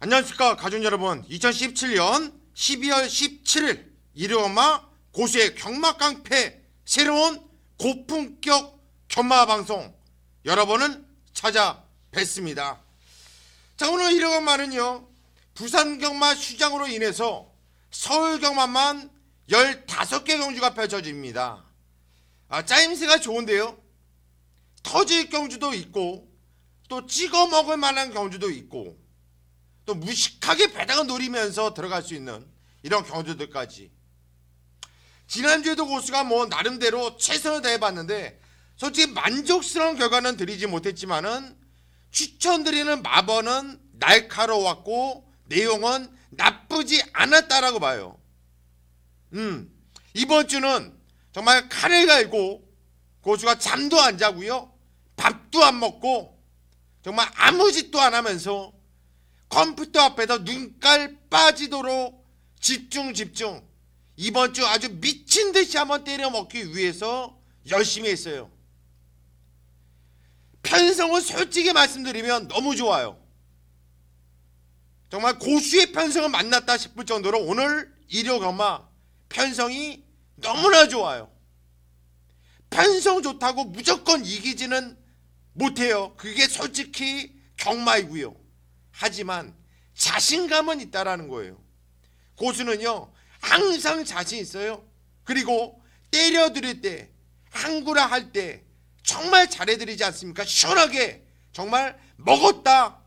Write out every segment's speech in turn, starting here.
안녕하십니까 가족 여러분. 2017년 12월 17일 일요엄마 고수의 경마깡패 새로운 고품격 경마방송 여러분은 찾아뵙습니다. 자, 오늘 일요엄마는요, 부산 경마 휴장으로 인해서 서울 경마만 15개 경주가 펼쳐집니다. 짜임새가 좋은데요, 터질 경주도 있고 또 찍어 먹을 만한 경주도 있고 또 무식하게 배당을 노리면서 들어갈 수 있는 이런 경주들까지. 지난주에도 고수가 나름대로 최선을 다해봤는데 솔직히 만족스러운 결과는 드리지 못했지만은 추천드리는 마번은 날카로웠고 내용은 나쁘지 않았다라고 봐요. 이번 주는 정말 칼을 갈고 고수가 잠도 안 자고요, 밥도 안 먹고 정말 아무 짓도 안 하면서 컴퓨터 앞에서 눈깔 빠지도록 집중 이번 주 아주 미친 듯이 한번 때려 먹기 위해서 열심히 했어요. 편성은 솔직히 말씀드리면 너무 좋아요. 정말 고수의 편성을 만났다 싶을 정도로 오늘 일요 경마 편성이 너무나 좋아요. 편성 좋다고 무조건 이기지는 못해요. 그게 솔직히 경마이고요. 하지만 자신감은 있다라는 거예요. 고수는요 항상 자신 있어요. 그리고 때려드릴 때, 항구라 할 때 정말 잘해드리지 않습니까? 시원하게 정말 먹었다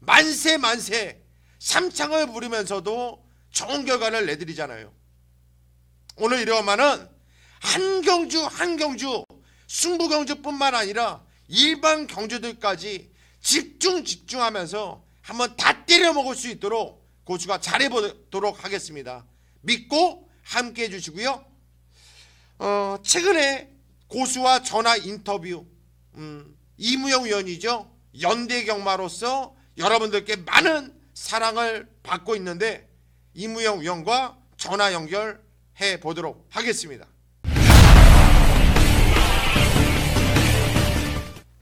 만세 삼창을 부르면서도 좋은 결과를 내드리잖아요. 오늘 이러면은 한 경주 승부경주뿐만 아니라 일반 경주들까지 집중하면서 한번 다 때려 먹을 수 있도록 고수가 잘해보도록 하겠습니다. 믿고 함께 해주시고요. 최근에 고수와 전화 인터뷰, 이무영 위원이죠, 연대경마로서 여러분들께 많은 사랑을 받고 있는데 이무영 위원과 전화 연결해 보도록 하겠습니다.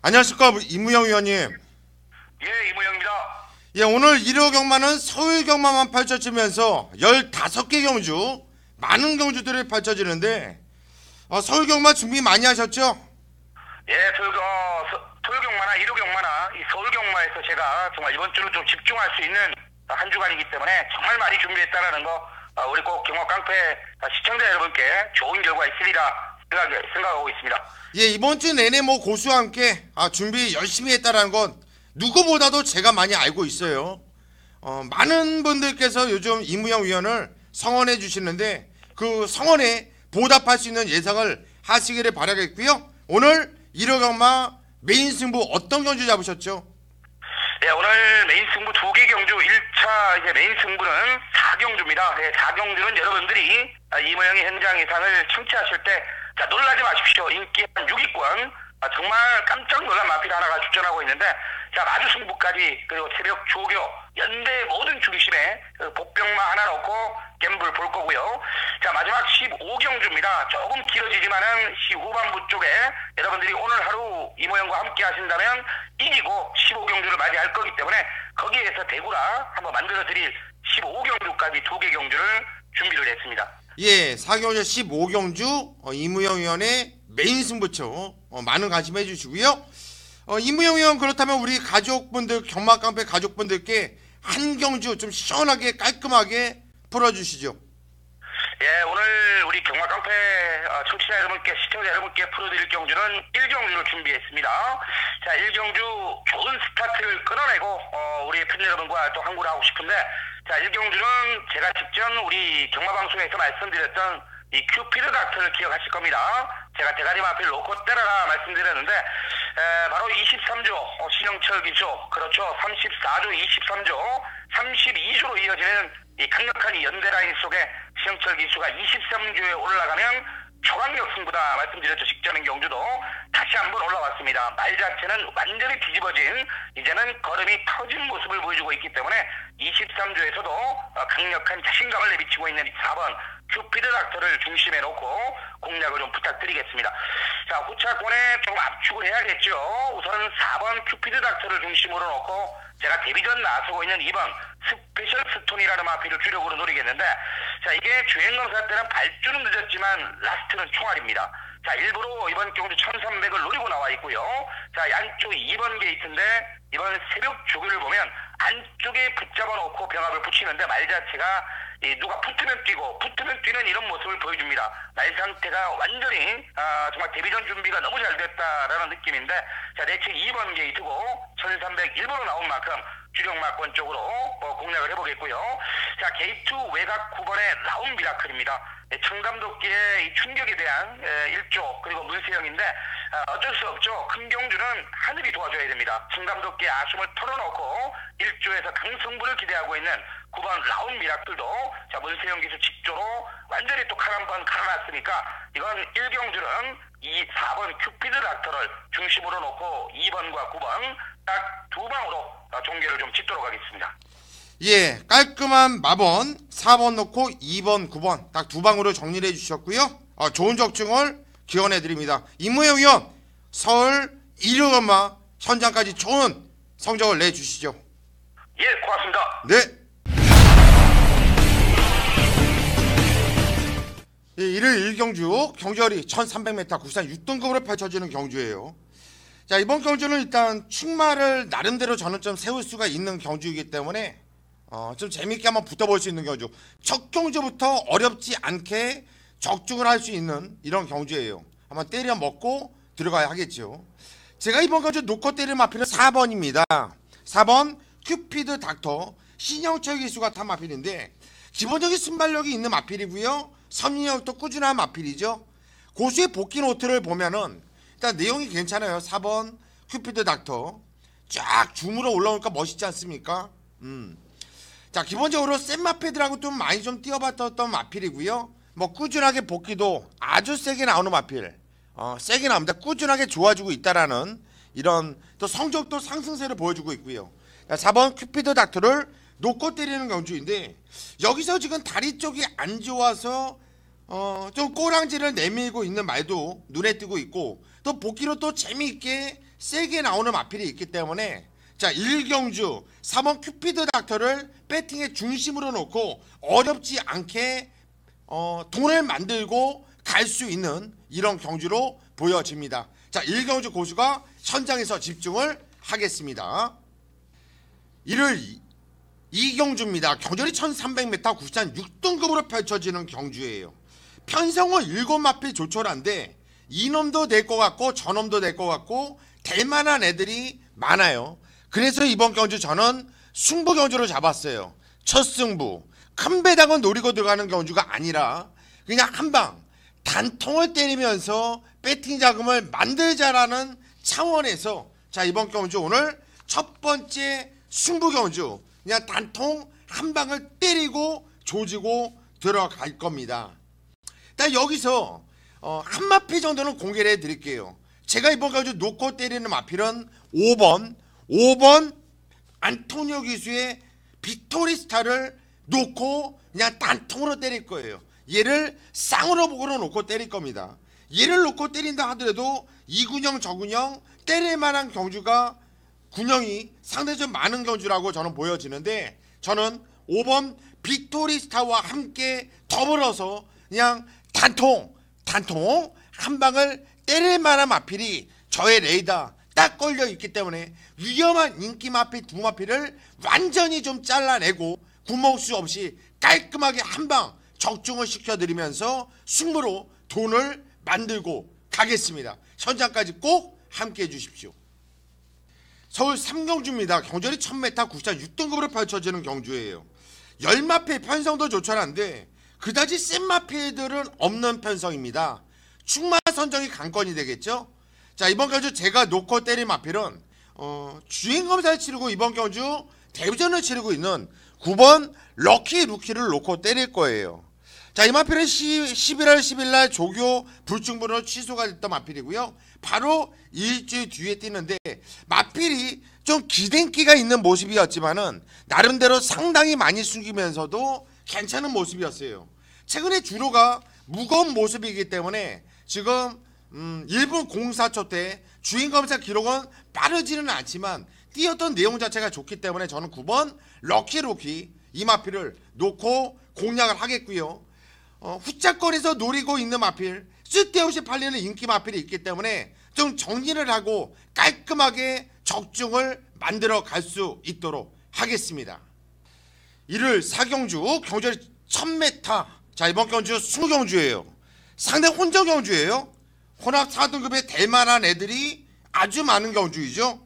안녕하십니까 이무영 위원님. 예, 이무영입니다. 예, 오늘 일요 경마는 서울 경마만 펼쳐지면서 15개 경주, 많은 경주들이 펼쳐지는데 서울 경마 준비 많이 하셨죠? 예, 토요 경마나 일요 경마나 이 서울 경마에서 제가 정말 이번 주는 좀 집중할 수 있는 한 주간이기 때문에 정말 많이 준비했다라는 거, 우리 꼭 경마 깡패 시청자 여러분께 좋은 결과 있으리라 생각하고 있습니다. 예, 이번 주 내내 고수와 함께 준비 열심히 했다라는 건 누구보다도 제가 많이 알고 있어요. 많은 분들께서 요즘 이무영 위원을 성원해 주시는데 그 성원에 보답할 수 있는 예상을 하시기를 바라겠고요. 오늘 1호 경마 메인 승부 어떤 경주 잡으셨죠? 네, 오늘 메인 승부 2개 경주 1차 이제 메인 승부는 4경주입니다. 네, 4경주는 여러분들이 이무영의 현장 예상을 청취하실 때 놀라지 마십시오. 인기 한 6위권, 정말 깜짝 놀란 마필 하나가 출전하고 있는데, 마주 승부까지, 그리고 새벽 조교, 연대 모든 중심에 복병마 하나 넣고 갬블 볼 거고요. 마지막 15경주입니다. 조금 길어지지만은 후반부 쪽에 여러분들이 오늘 하루 이모영과 함께 하신다면 이기고 15경주를 맞이할 거기 때문에 거기에서 대구라 한번 만들어 드릴 15경주까지 2개 경주를 준비를 했습니다. 예, 4경주 15경주 이무영 위원의 메인 승부처 많은 관심 해주시고요. 이무영 위원, 그렇다면 우리 가족분들, 경마깡패 가족분들께 한 경주 좀 시원하게 깔끔하게 풀어주시죠. 예, 오늘 우리 경마깡패 청취자 여러분께, 시청자 여러분께 풀어드릴 경주는 1경주를 준비했습니다. 1경주 좋은 스타트를 끊어내고 우리 팬 여러분과 또 항구를 하고 싶은데, 1경주는 제가 직전 우리 경마방송에서 말씀드렸던 이 큐피드 닥터를 기억하실 겁니다. 제가 대가리 마필 놓고 때려라 말씀드렸는데, 바로 23조 신영철 기수, 그렇죠, 34조 23조 32조로 이어지는 이 강력한 이 연대 라인 속에 신영철 기수가 23조에 올라가면 초강력 승부다 말씀드렸죠. 직전인 경주도 다시 한번 올라왔습니다. 말 자체는 완전히 뒤집어진, 이제는 걸음이 터진 모습을 보여주고 있기 때문에 23조에서도 강력한 자신감을 내비치고 있는 4번 큐피드 닥터를 중심에 놓고 공략을 좀 부탁드리겠습니다. 자, 후차권에 좀 압축을 해야겠죠. 우선 4번 큐피드 닥터를 중심으로 놓고 제가 데뷔전 나서고 있는 2번 스페셜 스톤이라는 마필을 주력으로 노리겠는데, 자, 이게 주행검사 때는 발주는 늦었지만 라스트는 총알입니다. 자, 일부러 이번 경주 1300을 노리고 나와 있고요. 자, 안쪽 2번 게이트인데 이번 새벽 조교를 보면 안쪽에 붙잡아 놓고 병합을 붙이는데 말 자체가 누가 붙으면 뛰고 붙으면 뛰는 이런 모습을 보여줍니다. 말 상태가 완전히 정말 데뷔전 준비가 너무 잘 됐다라는 느낌인데, 자, 내측 2번 게이트고 1300 일부러 나온 만큼 주력 마권 쪽으로 공략을 해보겠고요. 자, 게이트 외곽 9번의 라운 미라클입니다. 청담도끼의 이 충격에 대한 일조 그리고 문세영인데 어쩔 수 없죠. 큰 경주는 하늘이 도와줘야 됩니다. 청담도끼의 아쉬움을 털어놓고 1조에서 강승부를 기대하고 있는 9번 라운 미라클도 자, 문세영 기수 직조로 완전히 또 칼 한 번 갈아놨으니까 이건 1경주는 이 4번 큐피드 닥터를 중심으로 놓고 2번과 9번 딱 두 방으로 종계를 좀 짓도록 하겠습니다. 예, 깔끔한 마번 4번 놓고 2번, 9번 딱 두 방으로 정리를 해주셨고요. 좋은 적중을 기원해드립니다. 임무영 위원, 서울 일요일마 현장까지 좋은 성적을 내주시죠. 예, 고맙습니다. 네. 예, 1일 1경주 경주열이 1300m 국산 6등급으로 펼쳐지는 경주예요. 자, 이번 경주는 일단 축마를 나름대로 저는 좀 세울 수가 있는 경주이기 때문에 좀 재밌게 한번 붙어볼 수 있는 경주. 첫 경주부터 어렵지 않게 적중을 할 수 있는 이런 경주예요. 한번 때려 먹고 들어가야 하겠죠. 제가 이번 경주 놓고 때릴 마필은 4번입니다. 4번 큐피드 닥터 신영철 기수가 탄 마필인데 기본적인 순발력이 있는 마필이고요. 선진력도 꾸준한 마필이죠. 고수의 복귀 노트를 보면은 일단 내용이 괜찮아요. 4번 큐피드 닥터 쫙 줌으로 올라오니까 멋있지 않습니까? 자, 기본적으로 센 마필들하고 좀 많이 좀 뛰어봤던 마필이고요. 뭐 꾸준하게 복귀도 아주 세게 나오는 마필, 세게 나옵니다. 꾸준하게 좋아지고 있다라는 이런 또 성적도 상승세를 보여주고 있고요. 자, 4번 큐피드 닥터를 놓고 때리는 경주인데 여기서 지금 다리 쪽이 안 좋아서 좀 꼬랑지를 내밀고 있는 말도 눈에 띄고 있고, 또 복귀로 또 재미있게 세게 나오는 마필이 있기 때문에 자, 1경주 4번 큐피드 닥터를 배팅의 중심으로 놓고 어렵지 않게 돈을 만들고 갈 수 있는 이런 경주로 보여집니다. 자, 1경주 고수가 현장에서 집중을 하겠습니다. 1월 2경주입니다. 경주열이 1300m 국산 6등급으로 펼쳐지는 경주예요. 편성은 7마필 조촐한데 이놈도 될 것 같고 저놈도 될 것 같고 될 만한 애들이 많아요. 그래서 이번 경주 저는 승부 경주로 잡았어요. 첫 승부 큰 배당은 노리고 들어가는 경주가 아니라 그냥 한방 단통을 때리면서 배팅 자금을 만들자라는 차원에서 자, 이번 경주 오늘 첫 번째 승부 경주 그냥 단통 한 방을 때리고 조지고 들어갈 겁니다. 일단 여기서 한 마필 정도는 공개를 해드릴게요. 제가 이번 경주 놓고 때리는 마필은 5번 안토니오 기수의 빅토리스타를 놓고 그냥 단통으로 때릴 거예요. 얘를 쌍으로 보고로 놓고 때릴 겁니다. 얘를 놓고 때린다 하더라도 이 군형 저 군형 때릴 만한 경주가 군형이 상대적으로 많은 경주라고 저는 보여지는데, 저는 5번 빅토리스타와 함께 더불어서 그냥 단통 한 방을 때릴 만한 마필이 저의 레이더 딱 걸려 있기 때문에 위험한 인기 마필 두 마필을 완전히 좀 잘라내고 구멍수 없이 깔끔하게 한 방 적중을 시켜드리면서 승부로 돈을 만들고 가겠습니다. 현장까지 꼭 함께 해주십시오. 서울 3경주입니다. 경주열이 1000m 국산 6등급으로 펼쳐지는 경주예요. 10마필 편성도 조촐한데 그다지 센 마필들은 없는 편성입니다. 축마 선정이 관건이 되겠죠. 자, 이번 경주 제가 놓고 때린 마필은 주행검사를 치르고 이번 경주 데뷔전을 치르고 있는 9번 럭키 루키를 놓고 때릴 거예요. 자, 이 마필은 11월 10일 날 조교 불충분으로 취소가 됐던 마필이고요. 바로 일주일 뒤에 뛰는데 마필이 좀 기den기가 있는 모습이었지만은 나름대로 상당히 많이 숨기면서도 괜찮은 모습이었어요. 최근에 주로가 무거운 모습이기 때문에 지금 1분 04초 때 주행검사 기록은 빠르지는 않지만 뛰었던 내용 자체가 좋기 때문에 저는 9번 럭키로키 이 마필을 놓고 공략을 하겠고요. 후차권에서 노리고 있는 마필, 쓸데없이 팔리는 인기 마필이 있기 때문에 좀 정리를 하고 깔끔하게 적중을 만들어 갈 수 있도록 하겠습니다. 1월 4경주 경주는 1000m. 자, 이번 경주 20경주예요. 상대 혼전 경주예요. 혼합 4등급에 될 만한 애들이 아주 많은 경주이죠.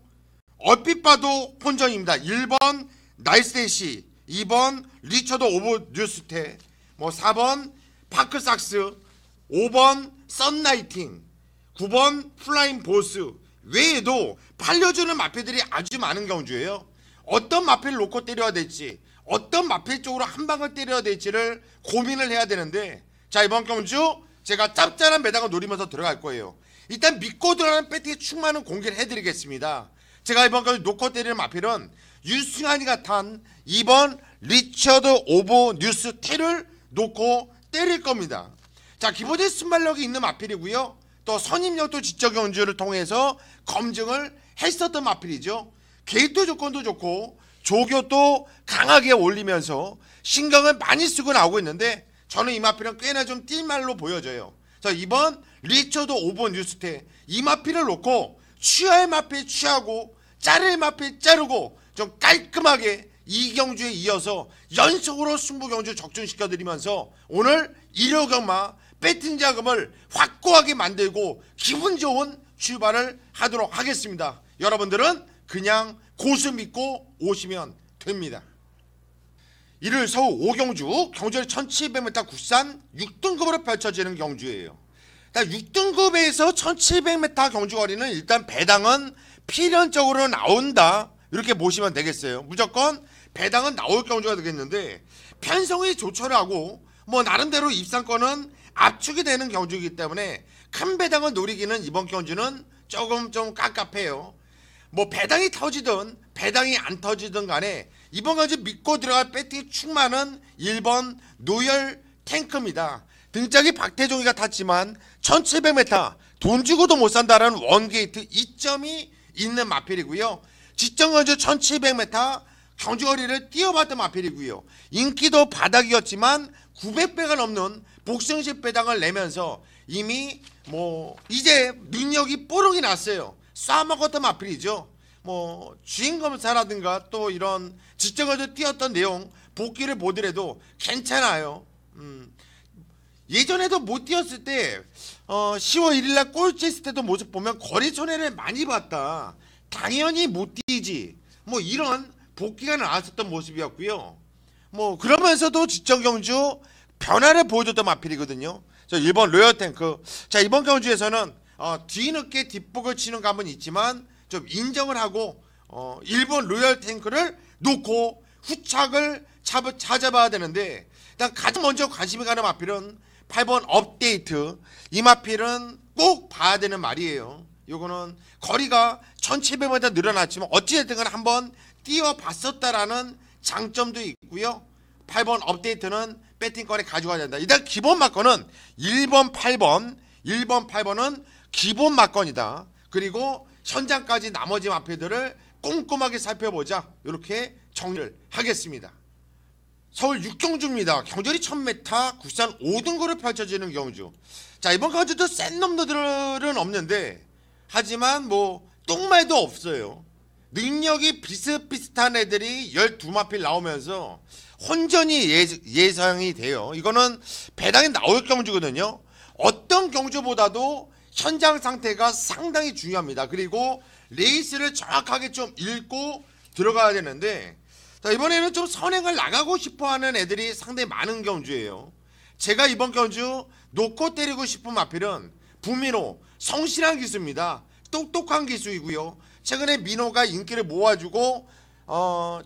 얼핏 봐도 혼전입니다. 1번 나이스데시, 2번 리처드 오브 뉴스테, 4번 파크삭스, 5번 썬라이팅, 9번 플라잉 보스 외에도 팔려주는 마필들이 아주 많은 경주예요. 어떤 마필을 놓고 때려야 될지, 어떤 마필 쪽으로 한 방을 때려야 될지를 고민을 해야 되는데, 자, 이번 경주 제가 짭짤한 매당을 노리면서 들어갈 거예요. 일단 믿고 들어가는 배팅에 충만한 공개를 해드리겠습니다. 제가 이번 경주 놓고 때리는 마필은 유승환이가 탄 2번 리처드 오브 뉴스테를 놓고 때릴 겁니다. 자, 기본적인 순발력이 있는 마필이고요. 또 선임력도 지적 경주를 통해서 검증을 했었던 마필이죠. 게이트 조건도 좋고 조교도 강하게 올리면서 신경을 많이 쓰고 나오고 있는데 저는 이 마필은 꽤나 좀 뛸말로 보여져요. 자, 이번 리처드 오브 뉴스테 이 마필을 놓고 취할 마필 취하고 자를 마필 자르고 좀 깔끔하게 이 경주에 이어서 연속으로 승부 경주 적중시켜드리면서 오늘 일요경마 배팅 자금을 확고하게 만들고 기분 좋은 출발을 하도록 하겠습니다. 여러분들은 그냥 고수 믿고 오시면 됩니다. 1월 서울 5경주 경주는 1700m 국산 6등급으로 펼쳐지는 경주예요. 6등급에서 1700m 경주거리는 일단 배당은 필연적으로 나온다, 이렇게 보시면 되겠어요. 무조건 배당은 나올 경주가 되겠는데 편성이 조촐하고 나름대로 입상권은 압축이 되는 경주이기 때문에 큰 배당을 노리기는 이번 경주는 조금 좀 깝깝해요. 배당이 터지든 배당이 안 터지든 간에 이번 경주 믿고 들어갈 배팅이 충만한 1번 노열 탱크입니다. 등짝이 박태종이가 탔지만 1700m 돈 주고도 못 산다라는 원게이트 이점이 있는 마필이고요. 지정 경주 1700m 경주거리를 뛰어봤던 마필이고요. 인기도 바닥이었지만 900배가 넘는 복싱식 배당을 내면서 이미 이제 능력이 뽀록이 났어요. 쏴먹었던 마필이죠. 주행검사라든가 또 이런 지정거리 뛰었던 내용 복귀를 보더라도 괜찮아요. 예전에도 못 뛰었을 때 10월 1일날 꼴찌 했을 때도 모습 보면 거리 손해를 많이 봤다, 당연히 못 뛰지, 이런 복귀가 나왔었던 모습이었고요. 그러면서도 지정 경주 변화를 보여줬던 마필이거든요. 1번 로열탱크. 자, 이번 경주에서는 뒤늦게 뒷북을 치는 감은 있지만 좀 인정을 하고 1번 로열탱크를 놓고 후착을 찾아봐야 되는데, 일단 가장 먼저 관심이 가는 마필은 8번 업데이트. 이 마필은 꼭 봐야 되는 말이에요. 요거는 거리가 1700m 늘어났지만 어찌됐든 간에 한번 뛰어봤었다라는 장점도 있고요. 8번 업데이트는 배팅권에 가져가야 된다. 일단 기본 막건은 1번 8번은 기본 막건이다. 그리고 현장까지 나머지 마필들을 꼼꼼하게 살펴보자, 이렇게 정리를 하겠습니다. 서울 6경주입니다. 경주리 1000m 국산 5등급으로 펼쳐지는 경주. 자, 이번 경주도 센 놈들은 없는데 하지만 똥말도 없어요. 능력이 비슷비슷한 애들이 12마필 나오면서 혼전이 예상이 돼요. 이거는 배당이 나올 경주거든요. 어떤 경주보다도 현장 상태가 상당히 중요합니다. 그리고 레이스를 정확하게 좀 읽고 들어가야 되는데, 자, 이번에는 좀 선행을 나가고 싶어하는 애들이 상당히 많은 경주예요. 제가 이번 경주 놓고 때리고 싶은 마필은 부민호, 성실한 기수입니다. 똑똑한 기수이고요. 최근에 민호가 인기를 모아주고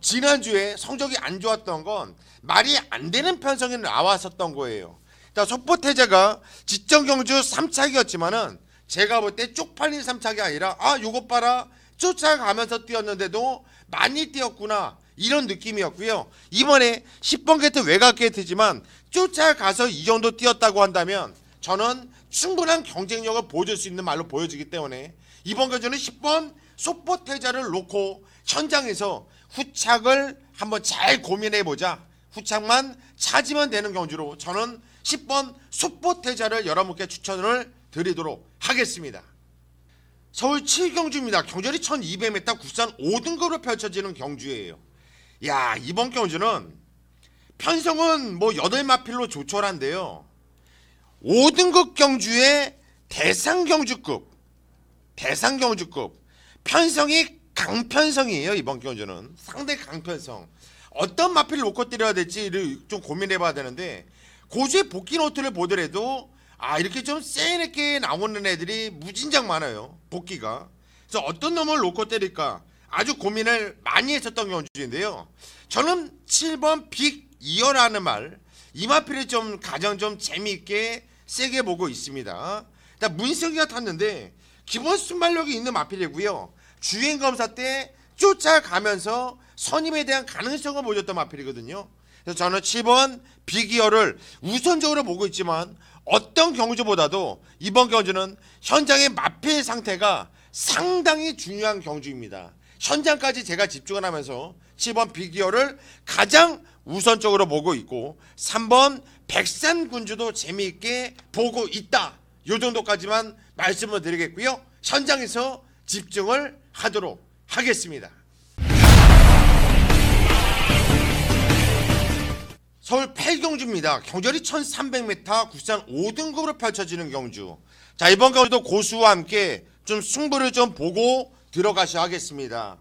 지난주에 성적이 안 좋았던 건 말이 안 되는 편성이 나왔었던 거예요. 자, 속보태자가 지정경주 3착이었지만은 제가 볼 때 쪽팔린 3착이 아니라 요것 봐라, 쫓아가면서 뛰었는데도 많이 뛰었구나, 이런 느낌이었고요. 이번에 10번 게이트 외곽 게이트지만 쫓아가서 이 정도 뛰었다고 한다면 저는 충분한 경쟁력을 보여줄 수 있는 말로 보여지기 때문에 이번 경주는 10번 속보태자를 놓고 현장에서 후착을 한번 잘 고민해보자, 후착만 찾으면 되는 경주로 저는 10번 속보태자를 여러분께 추천을 드리도록 하겠습니다. 서울 7경주입니다. 경절이 1200m 국산 5등급으로 펼쳐지는 경주예요. 야, 이번 경주는 편성은 뭐 8마필로 조촐한데요, 5등급 경주의 대상경주급 편성이 강편성이에요. 이번 경주는 상대 강편성. 어떤 마필을 놓고 때려야 될지를 좀 고민해봐야 되는데, 고수의 복귀 노트를 보더라도 이렇게 좀 세게 나오는 애들이 무진장 많아요, 복귀가. 그래서 어떤 놈을 놓고 때릴까 아주 고민을 많이 했었던 경주인데요, 저는 7번 빅2어라는 말, 이 마필을 좀 가장 좀 재미있게 세게 보고 있습니다. 문석이가 탔는데 기본 순발력이 있는 마필이고요, 주행검사 때 쫓아가면서 선임에 대한 가능성을 보여줬던 마필이거든요. 그래서 저는 7번 빅2어를 우선적으로 보고 있지만 어떤 경주보다도 이번 경주는 현장의 마필 상태가 상당히 중요한 경주입니다. 현장까지 제가 집중을 하면서 7번 빅2어를 가장 우선적으로 보고 있고, 3번 백산군주도 재미있게 보고 있다, 요 정도까지만 말씀을 드리겠고요. 현장에서 집중을 하도록 하겠습니다. 서울 8경주입니다. 경절이 1300m 국산 5등급으로 펼쳐지는 경주. 자, 이번 경주도 고수와 함께 좀 승부를 좀 보고 들어가셔야 하겠습니다.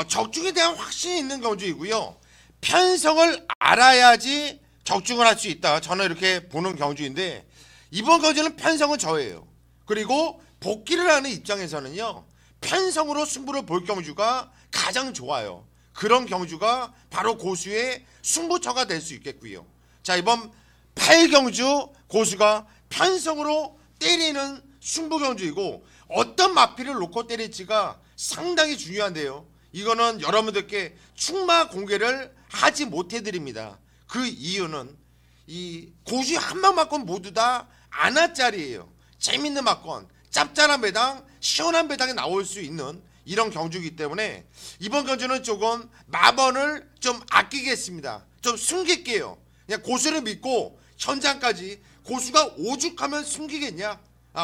적중에 대한 확신이 있는 경주이고요, 편성을 알아야지 적중을 할 수 있다, 저는 이렇게 보는 경주인데, 이번 경주는 편성은 저예요. 그리고 복귀를 하는 입장에서는요, 편성으로 승부를 볼 경주가 가장 좋아요. 그런 경주가 바로 고수의 승부처가 될 수 있겠고요. 자, 이번 8경주 고수가 편성으로 때리는 승부 경주이고, 어떤 마필을 놓고 때릴지가 상당히 중요한데요, 이거는 여러분들께 충마 공개를 하지 못해드립니다. 그 이유는 이 고수 한 방 맞건 모두 다 안아짜리예요. 재밌는 맞건, 짭짤한 배당, 시원한 배당이 나올 수 있는 이런 경주이기 때문에 이번 경주는 조금 마번을 좀 아끼겠습니다. 좀 숨길게요. 그냥 고수를 믿고 현장까지, 고수가 오죽하면 숨기겠냐,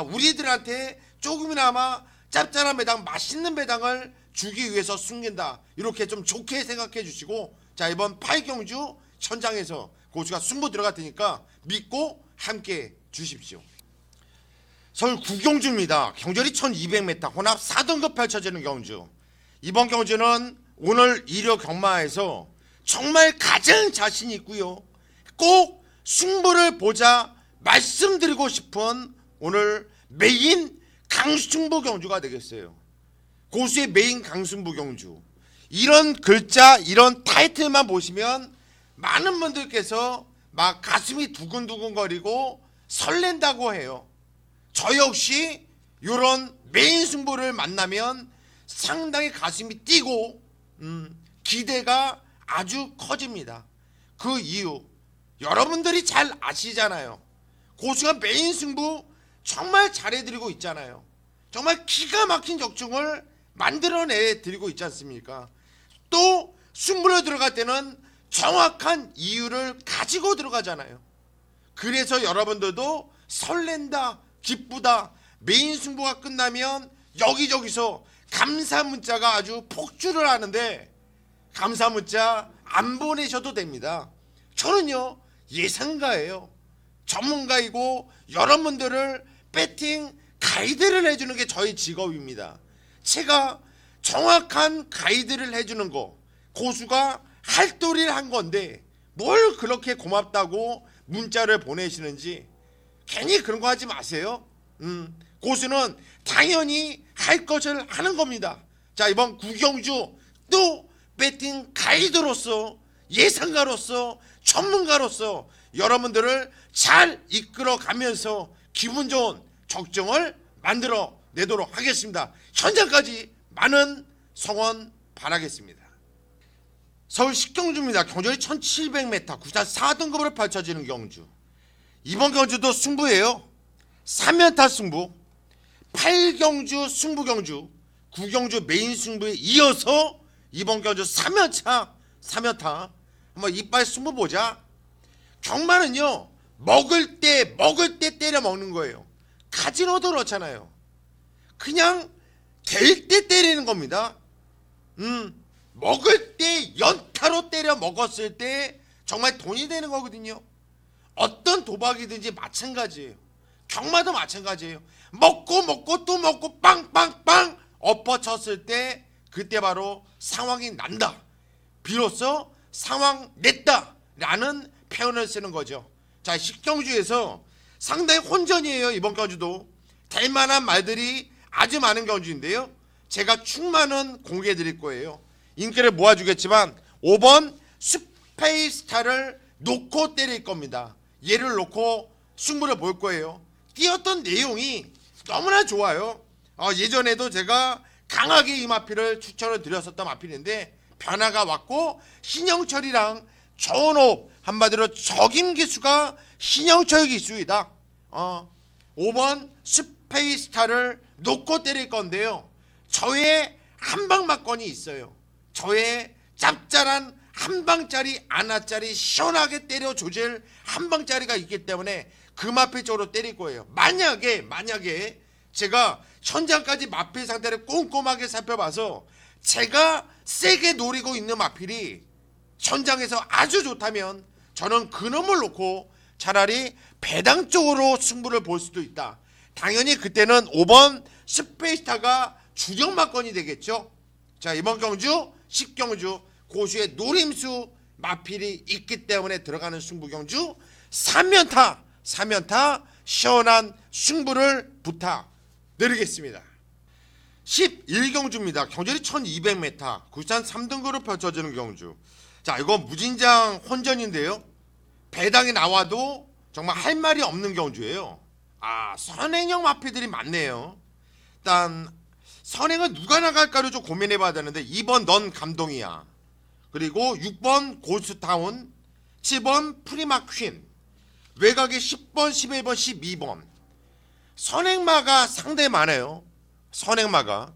우리들한테 조금이나마 짭짤한 배당, 맛있는 배당을 주기 위해서 숨긴다, 이렇게 좀 좋게 생각해 주시고, 자, 이번 8경주 현장에서 고수가 승부 들어갈 테니까 믿고 함께 주십시오. 서울 9경주입니다. 경절이 1200m 혼합 4등급 펼쳐지는 경주. 이번 경주는 오늘 1호 경마에서 정말 가장 자신 있고요, 꼭 승부를 보자 말씀드리고 싶은 오늘 메인 강승부 경주가 되겠어요. 고수의 메인 강승부 경주. 이런 글자, 이런 타이틀만 보시면 많은 분들께서 막 가슴이 두근두근거리고 설렌다고 해요. 저 역시 이런 메인 승부를 만나면 상당히 가슴이 뛰고 기대가 아주 커집니다. 그 이유 여러분들이 잘 아시잖아요. 고수가 메인 승부 정말 잘해드리고 있잖아요. 정말 기가 막힌 적중을 만들어내드리고 있지 않습니까? 또 승부로 들어갈 때는 정확한 이유를 가지고 들어가잖아요. 그래서 여러분들도 설렌다, 기쁘다, 메인 승부가 끝나면 여기저기서 감사 문자가 아주 폭주를 하는데, 감사 문자 안 보내셔도 됩니다. 저는요 예상가예요. 전문가이고 여러분들을 배팅 가이드를 해주는 게 저희 직업입니다. 제가 정확한 가이드를 해주는 거, 고수가 할도리를 한 건데 뭘 그렇게 고맙다고 문자를 보내시는지 괜히 그런 거 하지 마세요. 고수는 당연히 할 것을 하는 겁니다. 자, 이번 구경주 또 배팅 가이드로서 예상가로서 전문가로서 여러분들을 잘 이끌어가면서 기분 좋은 적정을 만들어 내도록 하겠습니다. 현장까지 많은 성원 바라겠습니다. 서울 식경주입니다. 경주이 1700m, 구산 4등급으로 펼쳐지는 경주. 이번 경주도 승부예요. 3연타 승부, 8경주 승부경주, 9경주 메인 승부에 이어서 이번 경주 3연타 한번 이빨 승부 보자. 경마는요, 먹을 때 때려 먹는 거예요. 카지노도 그렇잖아요. 그냥 될 때 때리는 겁니다. 먹을 때 연타로 때려 먹었을 때 정말 돈이 되는 거거든요. 어떤 도박이든지 마찬가지예요. 경마도 마찬가지예요. 먹고 또 먹고 빵빵빵 엎어쳤을 때 그때 바로 상황이 난다. 비로소 상황 냈다 라는 표현을 쓰는 거죠. 자, 식경주에서 상당히 혼전이에요. 이번 경주도 될 만한 말들이 아주 많은 경주인데요, 제가 충만은 공개해 드릴 거예요. 인기를 모아주겠지만 5번 스페이스타를 놓고 때릴 겁니다. 얘를 놓고 승부를 볼 거예요. 뛰었던 내용이 너무나 좋아요. 예전에도 제가 강하게 이 마필을 추천을 드렸었던 마필인데 변화가 왔고 신영철이랑 좋은 호흡, 한마디로 적임 기수가 신영철 기수이다. 5번 스페이스타를 놓고 때릴 건데요, 저의 한방 막건이 있어요. 저의 짭짤한 한방짜리 안아짜리 시원하게 때려 조질 한방짜리가 있기 때문에 그 마필 쪽으로 때릴 거예요. 만약에 제가 현장까지 마필 상태를 꼼꼼하게 살펴봐서 제가 세게 노리고 있는 마필이 현장에서 아주 좋다면 저는 그놈을 놓고 차라리 배당 쪽으로 승부를 볼 수도 있다. 당연히 그때는 5번 스페이스타가 주력 막건이 되겠죠. 자, 이번 경주 10경주 고수의 노림수 마필이 있기 때문에 들어가는 승부경주 3연타 시원한 승부를 부탁드리겠습니다. 11경주입니다. 경주이 1200m, 구산 3등급으로 펼쳐지는 경주. 자, 이거 무진장 혼전인데요, 배당이 나와도 정말 할 말이 없는 경주예요. 선행형 마필들이 많네요. 일단 선행은 누가 나갈까를 좀 고민해봐야 되는데 2번 넌 감동이야, 그리고 6번 고스타운, 7번 프리마 퀸, 외곽에 10번 11번 12번 선행마가 상당히 많아요. 선행마가.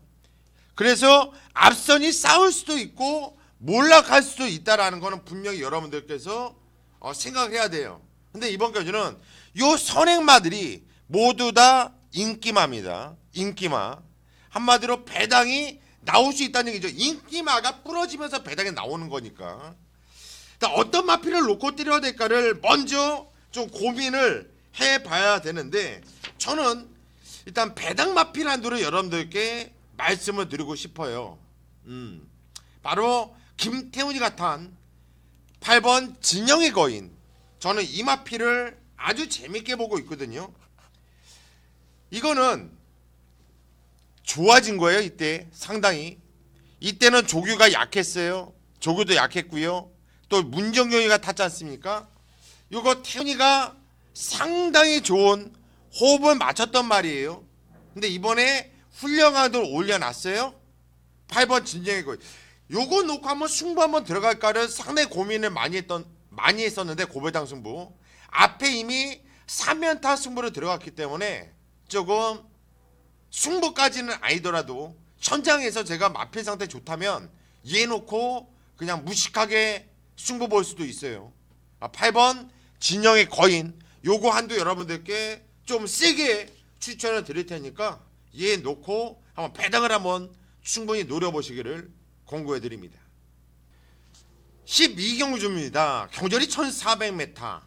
그래서 앞선이 싸울 수도 있고 몰락할 수도 있다라는 거는 분명히 여러분들께서 생각을 해야 돼요. 근데 이번 경주는 요 선행마들이 모두 다 인기마입니다. 인기마. 한마디로 배당이 나올 수 있다는 얘기죠. 인기마가 부러지면서 배당이 나오는 거니까. 일단 어떤 마필을 놓고 때려야 될까를 먼저 좀 고민을 해봐야 되는데, 저는 일단 배당 마필 한도를 여러분들께 말씀을 드리고 싶어요. 바로 김태훈이 같은 8번 진영의 거인. 저는 이 마필을 아주 재밌게 보고 있거든요. 이거는 좋아진 거예요. 이때 상당히. 이때는 조규가 약했어요. 조규도 약했고요. 또 문정경이가 탔지 않습니까? 이거 태훈이가 상당히 좋은 호흡을 맞췄던 말이에요. 근데 이번에 훌륭한을 올려놨어요. 8번 진정의 거인. 요거 놓고 한번 승부 한번 들어갈까를 상당히 고민을 많이 했었는데, 고배당 승부 앞에 이미 3연타 승부로 들어갔기 때문에 조금 승부까지는 아니더라도 현장에서 제가 마필 상태 좋다면 얘 놓고 그냥 무식하게 승부 볼 수도 있어요. 8번 진영의 거인, 요거 한도 여러분들께 좀 세게 추천을 드릴 테니까 얘 놓고 한번 배당을 한번 충분히 노려보시기를 권고해 드립니다. 12경주입니다. 경주이 1400m.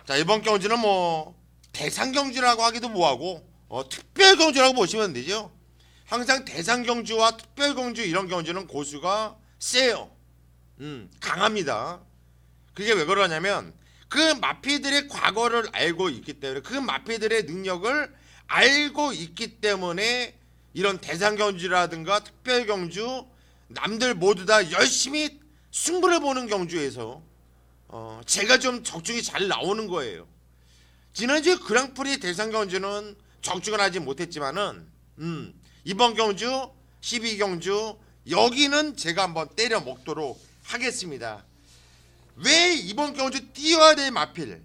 자, 이번 경주는 뭐 대상경주라고 하기도 뭐하고 특별경주라고 보시면 되죠. 항상 대상경주와 특별경주 이런 경주는 고수가 세요. 강합니다. 그게 왜 그러냐면 그 마피들의 과거를 알고 있기 때문에, 그 마피들의 능력을 알고 있기 때문에 이런 대상경주라든가 특별경주 남들 모두 다 열심히 승부를 보는 경주에서 제가 좀 적중이 잘 나오는 거예요. 지난주에 그랑프리 대상 경주는 적중을 하지 못했지만은 이번 경주 12경주 여기는 제가 한번 때려 먹도록 하겠습니다. 왜 이번 경주 뛰어야 될 마필,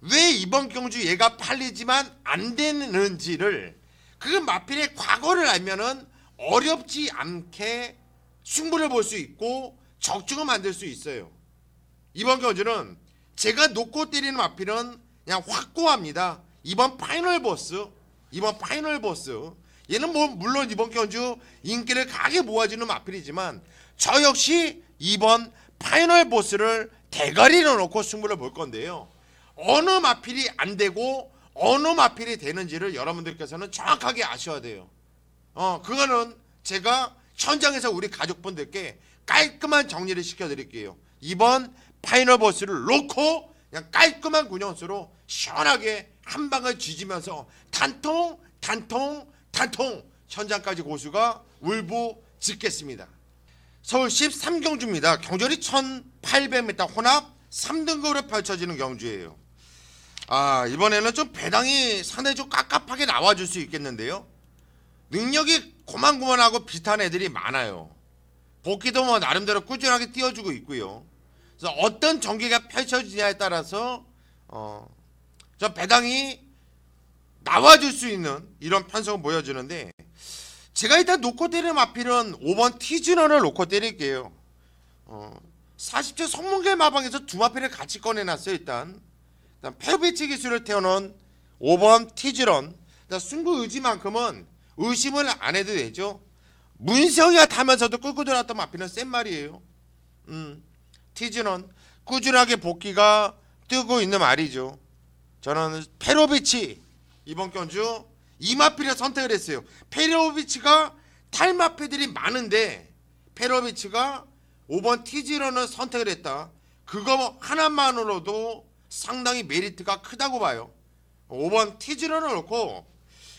왜 이번 경주 얘가 팔리지만 안 되는지를, 그 마필의 과거를 알면은 어렵지 않게 승부를 볼 수 있고 적중을 만들 수 있어요. 이번 경주는 제가 놓고 때리는 마필은 그냥 확고합니다. 이번 파이널 보스, 얘는 뭐 물론 이번 경주 인기를 강하게 모아주는 마필이지만 저 역시 이번 파이널 보스를 대가리로 놓고 승부를 볼 건데요. 어느 마필이 안 되고 어느 마필이 되는지를 여러분들께서는 정확하게 아셔야 돼요. 그거는 제가 현장에서 우리 가족분들께 깔끔한 정리를 시켜드릴게요. 이번 파이널 보스를 놓고 그냥 깔끔한 군용수로 시원하게 한 방을 쥐지면서 단통 현장까지 고수가 울부짖겠습니다. 서울 13경주입니다. 경주리 1800m 혼합 3등급으로 펼쳐지는 경주예요. 이번에는 좀 배당이 상당히 좀 깝깝하게 나와줄 수 있겠는데요. 능력이 고만고만하고 비슷한 애들이 많아요. 복귀도 뭐 나름대로 꾸준하게 띄워주고 있고요. 그래서 어떤 전개가 펼쳐지냐에 따라서 저 배당이 나와줄 수 있는 이런 편성을 보여주는데, 제가 일단 놓고 때리는 마필은 5번 티즈런을 놓고 때릴게요. 40초 성문계 마방에서 두 마필을 같이 꺼내놨어요. 일단 페어비치 기술을 태워놓은 5번 티즈런, 승부 의지만큼은 의심을 안 해도 되죠. 문성이가 타면서도 끌고 들어왔던 마필은 센 말이에요. 티즈런 꾸준하게 복귀가 뜨고 있는 말이죠. 저는 페로비치 이번 경주 이 마필을 선택을 했어요. 페로비치가 탈마필들이 많은데 페로비치가 5번 티즈런을 선택을 했다. 그거 하나만으로도 상당히 메리트가 크다고 봐요. 5번 티즈런을 놓고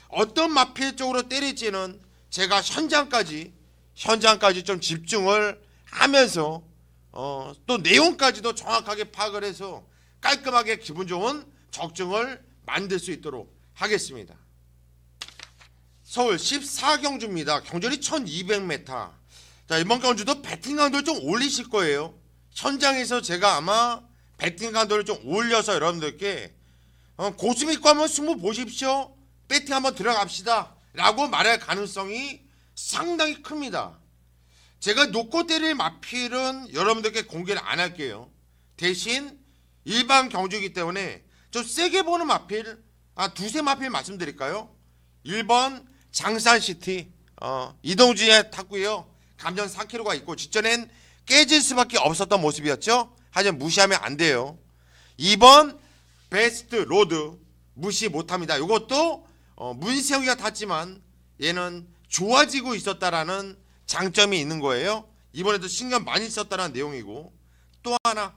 어떤 마필 쪽으로 때릴지는 제가 현장까지 좀 집중을 하면서 또 내용까지도 정확하게 파악을 해서 깔끔하게 기분 좋은 적중을 만들 수 있도록 하겠습니다. 서울 14경주입니다. 경주리 1200m. 자, 이번 경주도 배팅 강도를 좀 올리실 거예요. 현장에서 제가 아마 배팅 강도를 좀 올려서 여러분들께 고수 믿고 한번 승부 보십시오, 배팅 한번 들어갑시다 라고 말할 가능성이 상당히 큽니다. 제가 놓고 때릴 마필은 여러분들께 공개를 안 할게요. 대신 일반 경주이기 때문에 좀 세게 보는 마필 두세 마필 말씀드릴까요? 1번 장산시티 이동주에 탔고요. 감전 4km가 있고 직전엔 깨질 수밖에 없었던 모습이었죠. 하지만 무시하면 안 돼요. 2번 베스트 로드 무시 못합니다. 이것도 문세웅이가 탔지만 얘는 좋아지고 있었다라는 장점이 있는 거예요. 이번에도 신경 많이 썼다는 내용이고, 또 하나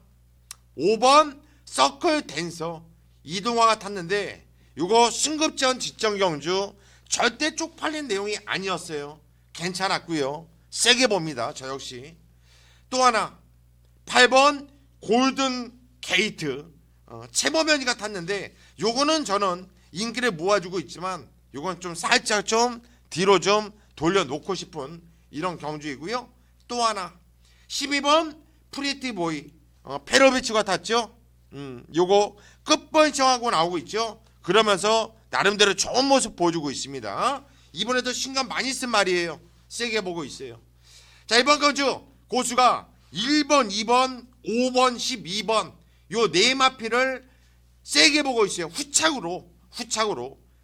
5번 서클 댄서 이동화가 탔는데 이거 승급전 직전 경주 절대 쪽팔린 내용이 아니었어요. 괜찮았고요. 세게 봅니다. 저 역시. 또 하나 8번 골든 게이트 최범현이가 탔는데 요거는 저는 인기를 모아주고 있지만 요건 좀 살짝 좀 뒤로 좀 돌려놓고 싶은 이런 경주이고요. 또 하나 12번 프리티보이 페로비치가 탔죠. 요거 끝번성하고 나오고 있죠. 그러면서 나름대로 좋은 모습 보여주고 있습니다. 이번에도 신경 많이 쓴 말이에요. 세게 보고 있어요. 자, 이번 경주 고수가 1번, 2번, 5번, 12번 요 네 마필을 세게 보고 있어요. 후착으로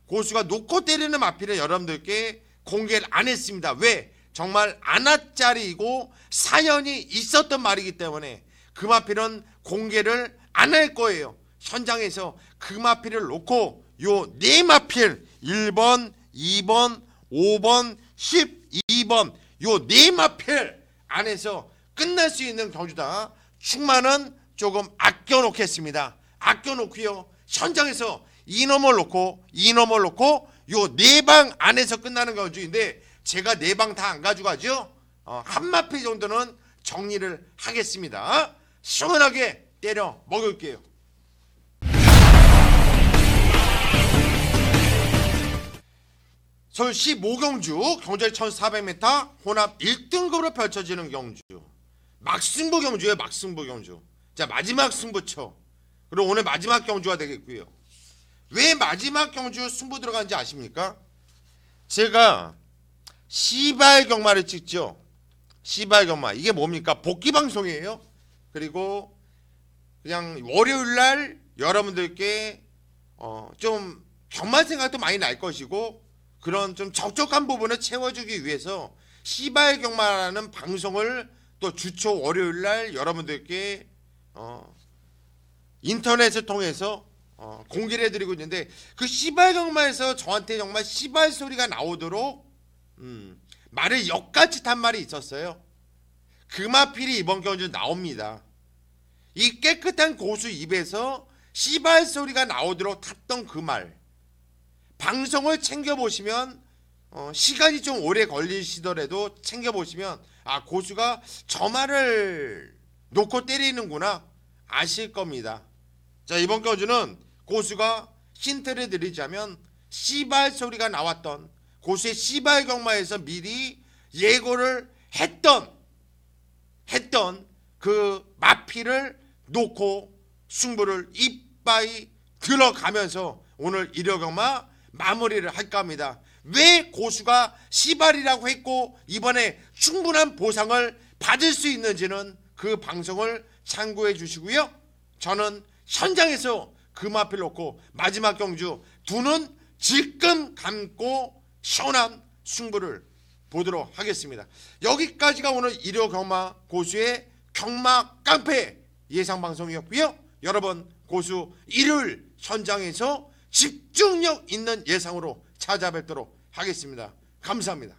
고수가 놓고 때리는 마필을 여러분들께 공개를 안 했습니다. 왜? 정말 안아짜리이고 사연이 있었던 말이기 때문에 그 마필은 공개를 안 할 거예요. 현장에서 그 마필을 놓고 요 네 마필 1번, 2번, 5번, 12번 요 네 마필 안에서 끝날 수 있는 경주다. 충만은 조금 아껴놓겠습니다. 아껴놓고요. 현장에서 이놈을 놓고 요 네 방 안에서 끝나는 경주인데 제가 네 방 다 안 가져가죠. 한 마필 정도는 정리를 하겠습니다. 시원하게 때려 먹을게요. 서울 15경주 경주의 1400m 혼합 1등급으로 펼쳐지는 경주, 막승부 경주예요. 막승부 경주. 자, 마지막 승부처. 그리고 오늘 마지막 경주가 되겠고요. 왜 마지막 경주 승부 들어간지 아십니까? 제가 시발 경마를 찍죠. 시발 경마. 이게 뭡니까? 복귀 방송이에요. 그리고 그냥 월요일 날 여러분들께 좀 경마 생각도 많이 날 것이고, 그런 좀 적적한 부분을 채워주기 위해서 시발 경마라는 방송을 또 주초 월요일 날 여러분들께 인터넷을 통해서 공개를 해드리고 있는데, 그 시발 경마에서 저한테 정말 시발 소리가 나오도록 말을 역같이 탄 말이 있었어요. 금화필이 이번 경주 나옵니다. 이 깨끗한 고수 입에서 시발 소리가 나오도록 탔던 그 말, 방송을 챙겨보시면 시간이 좀 오래 걸리시더라도 챙겨보시면 아, 고수가 저 말을 놓고 때리는구나 아실 겁니다. 자, 이번 경주는 고수가 힌트를 드리자면 시발 소리가 나왔던 고수의 시발 경마에서 미리 예고를 했던 그 마피를 놓고 승부를 이빠이 들어가면서 오늘 일요경마 마무리를 할까 합니다. 왜 고수가 시발이라고 했고 이번에 충분한 보상을 받을 수 있는지는 그 방송을 참고해 주시고요. 저는 현장에서 금화필 놓고 마지막 경주 두 눈 질끔 감고 시원한 승부를 보도록 하겠습니다. 여기까지가 오늘 일요경마 고수의 경마 깡패 예상방송이었고요. 여러분, 고수 일요일 현장에서 집중력 있는 예상으로 찾아뵙도록 하겠습니다. 감사합니다.